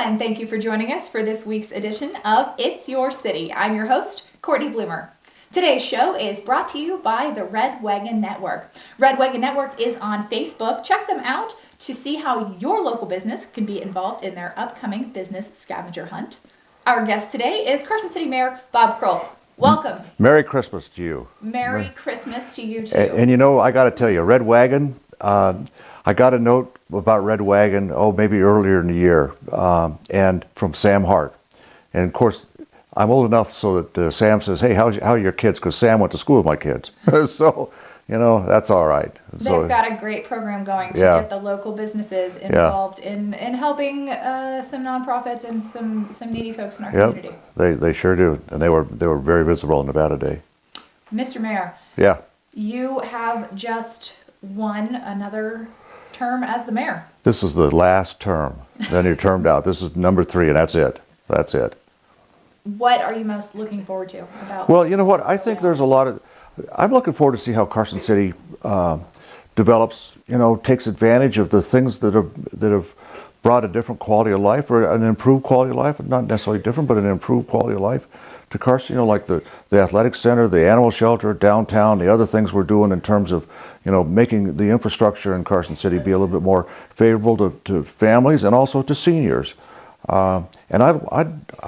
And thank you for joining us for this week's edition of It's Your City. I'm your host, Cortney Bloomer. Today's show is brought to you by the Red Wagon Network. Red Wagon Network is on Facebook. Check them out to see how your local business can be involved in their upcoming business scavenger hunt. Our guest today is Carson City Mayor Bob Crowell. Welcome. Merry Christmas to you. Merry Christmas to you too. And you know, I got to tell you, Red Wagon, I got a note about Red Wagon, maybe earlier in the year, and from Sam Hart. And of course, I'm old enough so that Sam says, hey, how are your kids? Because Sam went to school with my kids. So, you know, that's all right. They've got a great program going to get the local businesses involved in helping some nonprofits and some needy folks in our community. They sure do. And they were very visible on Nevada Day. Mr. Mayor. Yeah. You have just won another term as the mayor. This is the last term. Then you're termed out. This is number 3, and that's it. That's it. What are you most looking forward to about? Well, you know what? I think there's a lot of. I'm looking forward to see how Carson City develops. You know, takes advantage of the things that have brought a different quality of life or an improved quality of life. Not necessarily different, but an improved quality of life to Carson. You know, like the athletic center, the animal shelter, downtown, the other things we're doing in terms of, you know, making the infrastructure in Carson City be a little bit more favorable to families and also to seniors. And I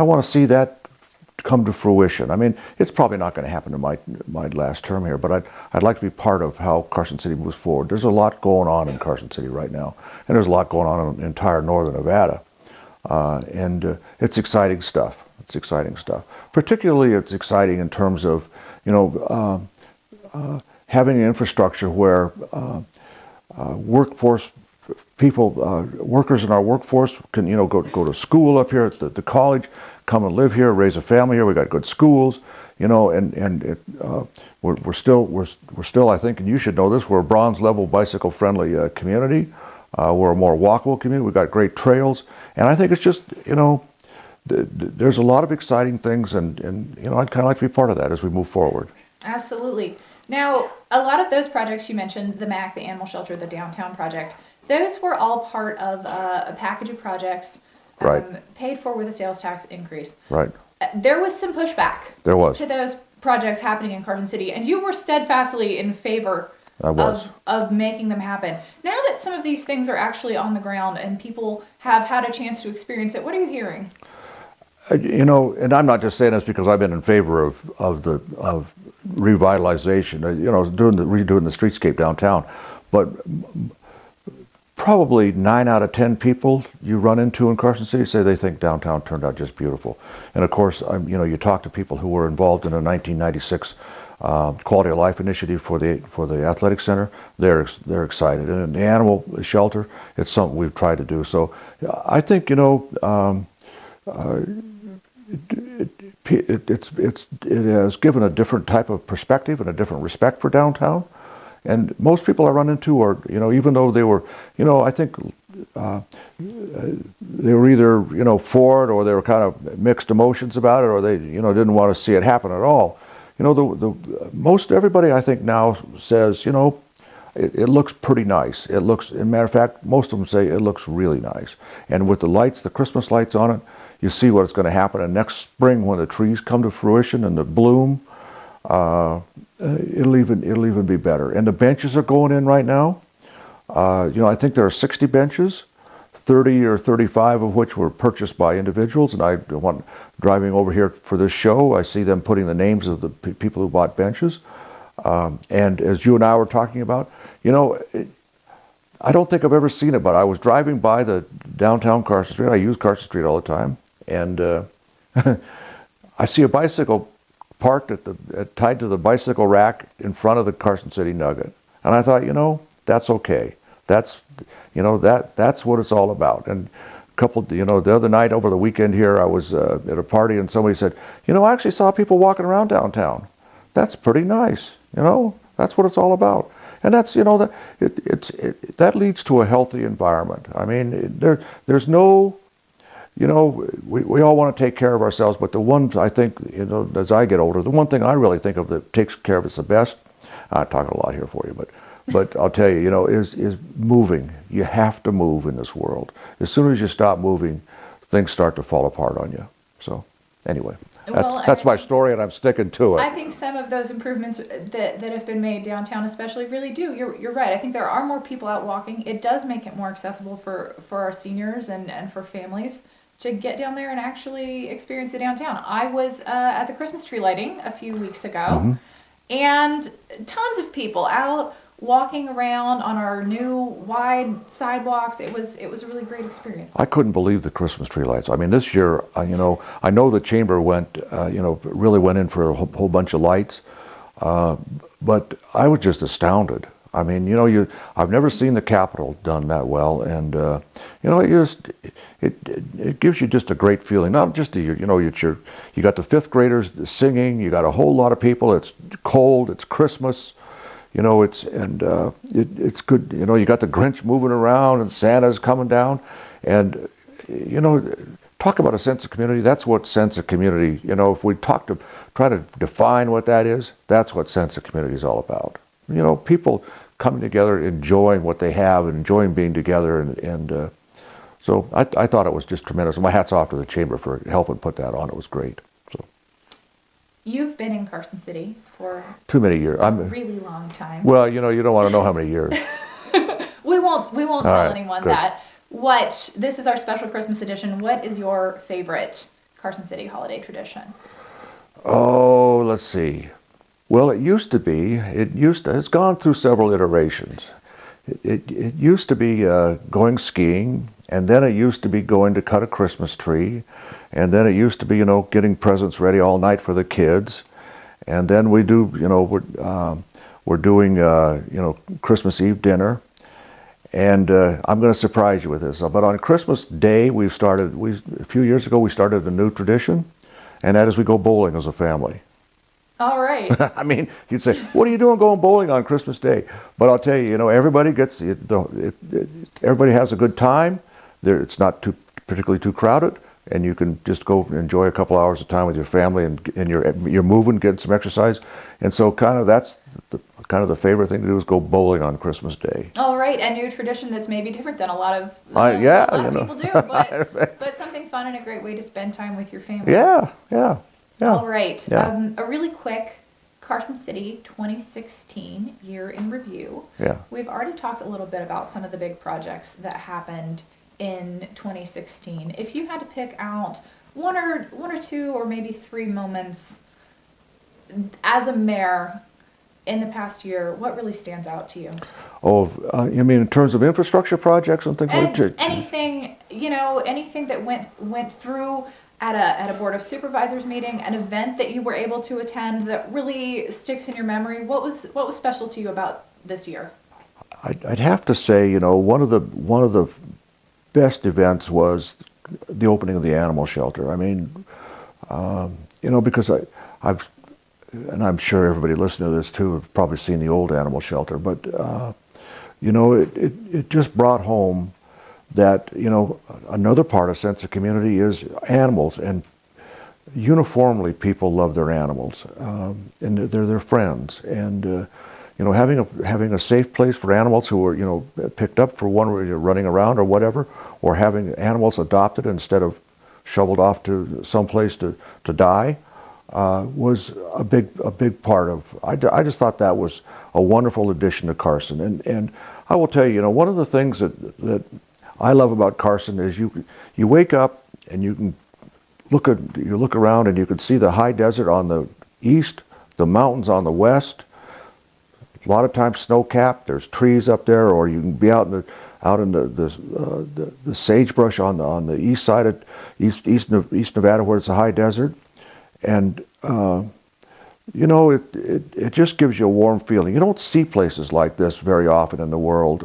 want to see that come to fruition. I mean, it's probably not going to happen in my last term here, but I'd like to be part of how Carson City moves forward. There's a lot going on in Carson City right now, and there's a lot going on in entire northern Nevada, and it's exciting stuff. It's exciting stuff. Particularly, it's exciting in terms of, you know, having an infrastructure where workforce people, workers in our workforce can, you know, go to school up here at the college, come and live here, raise a family here. We got good schools, you know, and we're still, I think, and you should know this, we're a bronze level bicycle friendly community. We're a more walkable community. We've got great trails, and I think it's just, you know, there's a lot of exciting things, and you know, I'd kind of like to be part of that as we move forward. Absolutely. Now, a lot of those projects you mentioned, the MAC, the animal shelter, the downtown project, those were all part of a package of projects paid for with a sales tax increase. Right. There was some pushback. There was. To those projects happening in Carson City, and you were steadfastly in favor of making them happen. Now that some of these things are actually on the ground and people have had a chance to experience it, what are you hearing? You know, and I'm not just saying this because I've been in favor of revitalization, you know, redoing the streetscape downtown, but probably 9 out of 10 people you run into in Carson City say they think downtown turned out just beautiful. And of course, you know, you talk to people who were involved in a 1996 quality of life initiative for the athletic center. They're excited, and the animal shelter, it's something we've tried to do. So I think, you know, it has given a different type of perspective and a different respect for downtown. And most people I run into are, you know, even though they were, you know, I think they were either, you know, for it, or they were kind of mixed emotions about it, or they, you know, didn't want to see it happen at all. You know, most everybody I think now says, you know, it looks pretty nice. It looks, as a matter of fact, most of them say it looks really nice. And with the lights, the Christmas lights on it, you see what's going to happen. And next spring, when the trees come to fruition and the bloom, it'll even be better. And the benches are going in right now. You know, I think there are 60 benches, 30 or 35 of which were purchased by individuals. And driving over here for this show, I see them putting the names of the people who bought benches. And as you and I were talking about, you know, I don't think I've ever seen it, but I was driving by the downtown Carson Street. I use Carson Street all the time, and I see a bicycle parked tied to the bicycle rack in front of the Carson City Nugget, and I thought, you know, that's okay. That's, you know, that's what it's all about. And you know, the other night over the weekend here, I was at a party, and somebody said, you know, I actually saw people walking around downtown. That's pretty nice. You know, that's what it's all about. And that's, you know, that leads to a healthy environment. I mean, there's no, you know, we all want to take care of ourselves, but the one, I think, you know, as I get older, the one thing I really think of that takes care of us the best, I'm talking a lot here for you, but I'll tell you, you know, is moving. You have to move in this world. As soon as you stop moving, things start to fall apart on you. So anyway, Well, that's my story, and I'm sticking to I it. think some of those improvements that have been made downtown especially really do. You're right. I think there are more people out walking. It does make it more accessible for our seniors and for families to get down there and actually experience the downtown. I was at the Christmas tree lighting a few weeks ago, and tons of people out walking around on our new wide sidewalks. It was a really great experience. I couldn't believe the Christmas tree lights. I mean, this year, I know the chamber really went in for a whole bunch of lights, but I was just astounded. I mean, I've never seen the Capitol done that well, and it gives you just a great feeling. Not just you got the fifth graders singing, you got a whole lot of people. It's cold, it's Christmas. It's good. You got the Grinch moving around and Santa's coming down, and talk about a sense of community. That's what sense of community. If we try to define what that is, that's what sense of community is all about. People coming together, enjoying what they have, and enjoying being together, and so I thought it was just tremendous. My hat's off to the chamber for helping put that on. It was great. So. You've been in Carson City for too many years. A really long time. Well, you don't want to know how many years. We won't tell right, anyone good. that. This is our special Christmas edition. What is your favorite Carson City holiday tradition? Oh, let's see. Well, it's gone through several iterations. It used to be going skiing, and then it used to be going to cut a Christmas tree, and then it used to be, getting presents ready all night for the kids, and then we're doing, Christmas Eve dinner, and I'm going to surprise you with this. But on Christmas Day, a few years ago, we started a new tradition, and that is we go bowling as a family. All right. I mean, you'd say, what are you doing going bowling on Christmas Day? But I'll tell you, everybody everybody has a good time. It's not particularly too crowded, and you can just go enjoy a couple hours of time with your family, and you're moving, getting some exercise. And so that's the favorite thing to do is go bowling on Christmas Day. All right, a new tradition that's maybe different than a lot of people do, but something fun and a great way to spend time with your family. Yeah. All right. Yeah. A really quick Carson City 2016 year in review. Yeah. We've already talked a little bit about some of the big projects that happened in 2016. If you had to pick out one or two or maybe three moments as a mayor in the past year, what really stands out to you? Oh, you mean in terms of infrastructure projects and things like that? Anything that went through at a Board of Supervisors meeting, an event that you were able to attend that really sticks in your memory. What was special to you about this year? I'd have to say, one of the best events was the opening of the animal shelter. I mean, because and I'm sure everybody listening to this too have probably seen the old animal shelter, but it just brought home that another part of sense of community is animals, and uniformly people love their animals, and they're their friends, and having a safe place for animals who are picked up for one where you're running around or whatever, or having animals adopted instead of shoveled off to someplace to die, was a big part of. I just thought that was a wonderful addition to Carson, and I will tell you, one of the things that I love about Carson is you wake up and you can look around and you can see the high desert on the east, the mountains on the west. A lot of times snow-capped. There's trees up there, or you can be out in the sagebrush on the east side of East Nevada, where it's a high desert, and it just gives you a warm feeling. You don't see places like this very often in the world.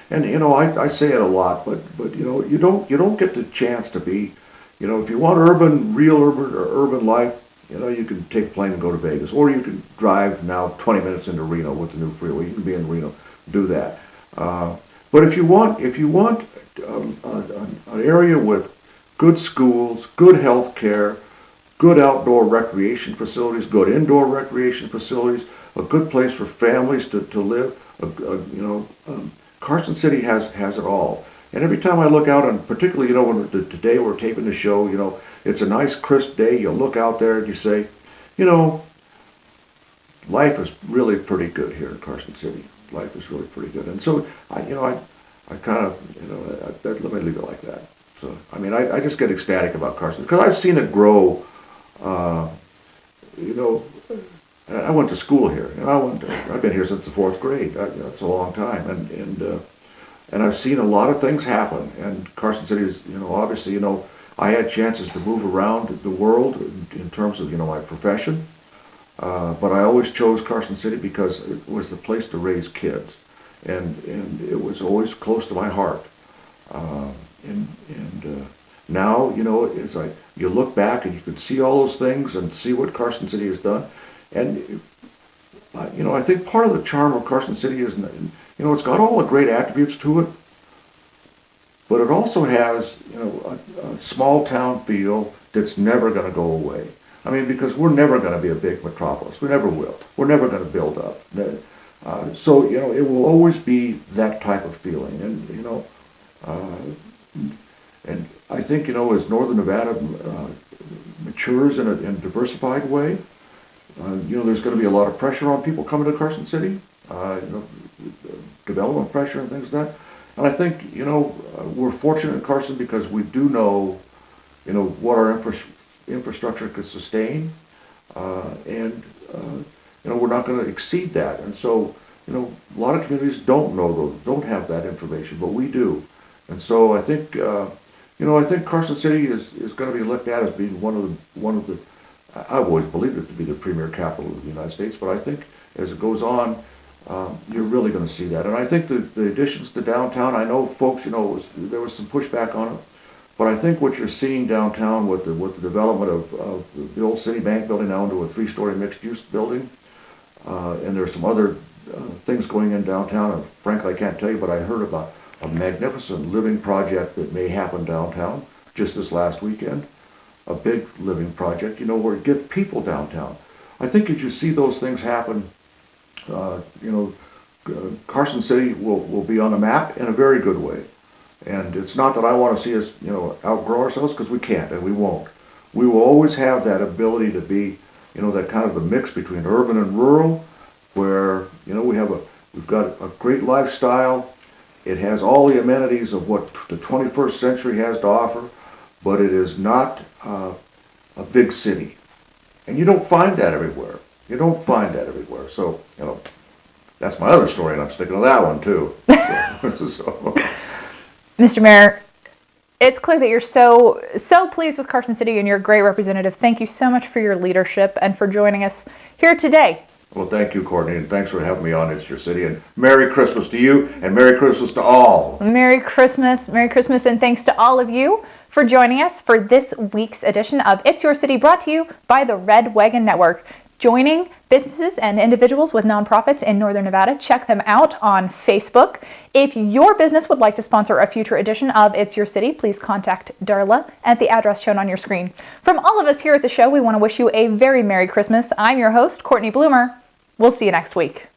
And I say it a lot, but you don't get the chance to be, if you want real urban life, you can take a plane and go to Vegas, or you can drive now 20 minutes into Reno with the new freeway. You can be in Reno, do that. But if you want an area with good schools, good health care, good outdoor recreation facilities, good indoor recreation facilities, a good place for families to live, Carson City has it all. And every time I look out, and particularly, when today we're taping the show, it's a nice crisp day. You look out there and you say, life is really pretty good here in Carson City. Life is really pretty good. And so, I kind of, let me leave it like that. So, I just get ecstatic about Carson because I've seen it grow. I went to school here, and I've been here since the 4th grade. That's a long time, and I've seen a lot of things happen. And Carson City is, obviously, I had chances to move around the world in terms of, my profession. But I always chose Carson City because it was the place to raise kids, and it was always close to my heart. Now, it's like you look back and you can see all those things and see what Carson City has done. And, I think part of the charm of Carson City is, it's got all the great attributes to it, but it also has, a small town feel that's never going to go away. Because we're never going to be a big metropolis. We never will. We're never going to build up. So, it will always be that type of feeling. And I think, as Northern Nevada matures in a diversified way, there's going to be a lot of pressure on people coming to Carson City, development pressure and things like that. And I think, we're fortunate in Carson because we do know, what our infrastructure could sustain, and we're not going to exceed that. And so, a lot of communities don't know those, don't have that information, but we do. And so I think, I think Carson City is going to be looked at as being one of the. I've always believed it to be the premier capital of the United States, but I think as it goes on, you're really going to see that. And I think the additions to downtown, I know folks, there was some pushback on it, but I think what you're seeing downtown with the development of the old City Bank building now into a 3-story mixed-use building, and there's some other things going in downtown, and frankly I can't tell you, but I heard about a magnificent living project that may happen downtown just this last weekend. A big living project, where it gets people downtown. I think as you see those things happen, Carson City will be on the map in a very good way. And it's not that I want to see us, outgrow ourselves, because we can't and we won't. We will always have that ability to be, that kind of a mix between urban and rural, where, we've got a great lifestyle. It has all the amenities of what the 21st century has to offer, but it is not a big city. And you don't find that everywhere. So, that's my other story, and I'm sticking to that one too. So. Mr. Mayor, it's clear that you're so pleased with Carson City and you're a great representative. Thank you so much for your leadership and for joining us here today. Well, thank you, Cortney, and thanks for having me on It's Your City. And Merry Christmas to you, and Merry Christmas to all. Merry Christmas, and thanks to all of you for joining us for this week's edition of It's Your City, brought to you by the Red Wagon Network. Joining businesses and individuals with nonprofits in Northern Nevada. Check them out on Facebook. If your business would like to sponsor a future edition of It's Your City, please contact Darla at the address shown on your screen. From all of us here at the show, we want to wish you a very Merry Christmas. I'm your host, Cortney Bloomer. We'll see you next week.